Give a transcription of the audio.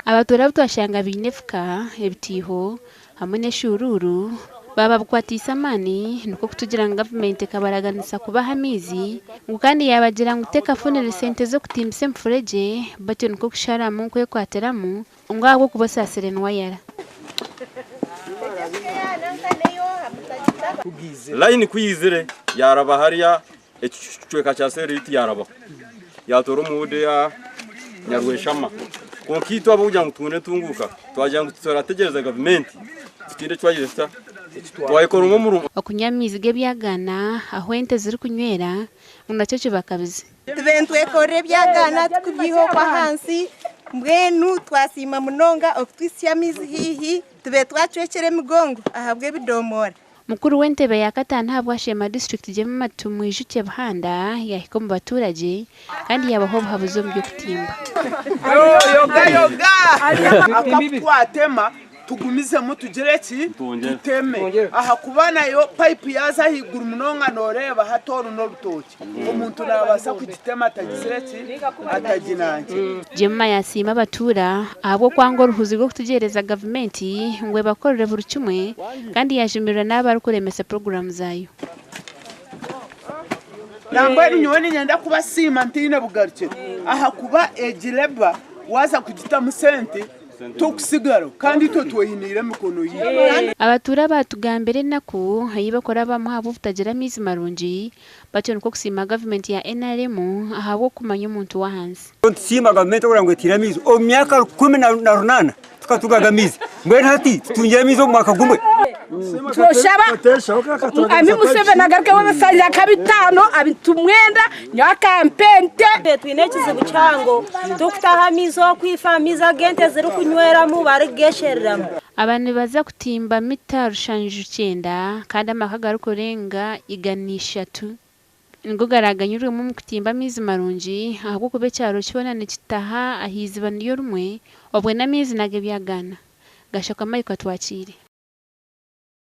abatura butwashanga binefuka ebitiho hamwe n'eshururu baba bukwatisa amani nuko kutugira ngo government kabaraganisa kubaha amizi ngo kandi yabagira ngo uteka funere sente zo kutimbise mfureje batyo nuko kushara mu kwe kwateramu ngo abo kubasaserenwa yara line kuyizire yaraba hariya ecweka cha seriti yaraba yatoro mude ya nyarweshama konkito abuja ngutune tunguka twajya ngutsorategereza government tukinde twagiresta twayikora umumuru okunyamizi gebyagana aho ente ziri kunywera unacyo kibakabize tubentwe kore byagana tukubiho kwa hansi mbwenu twasima munonga okutwisya mizi hihi tube twacwekere migongo ahabwe bidomora mukuru w'entebe ya katana habwashema district jema matumu ijutye bahanda yahiko mu baturage kandi yabaho habuzo byo kutimba yoga akatwatema tugumize mu tugereki tuteme aha kubana yo pipe yaza higura munonga noreba hatora no rutoki umuntu nabasa kugitema atagisireki ataginanje jema yasima batura abo kwango ruhuzi rwo kutugereza government ngwe bakorere buri kimwe kandi yajimirira n'abari kuremesa program zayo nambwe nyone nyenda kubasima ntine bugarukira aha kuba ejileba waza kugita musente tukusigaro kandi to twohinira mikono yi abatura batugambere nako hayibakora bamuhabo butagira mizi marungi batyo nuko kusima government ya NRM ahabo kumanya umuntu wa hansi sima government orangwe tiramizo o myaka 18 tukatugagamiza mbere hati tungira mizo mwaka gumwe twoshaba ami museve nagarke wabasanja kabitano abitumwenda nyaka mpente twinekize bucango dukutaha mizo kwifamiza gente ziri kunywera mu barigesheramo abantu baza kutimba mita rushanje 9 kandi amakaga rukorenga iganisha tu ngo garaganyurwe mu kutimba mizi marungi ahubwo kube cyaro kibonane kitaha ahiziba niyo rumwe obwe na mizi nage byagana gashaka mayiko twakire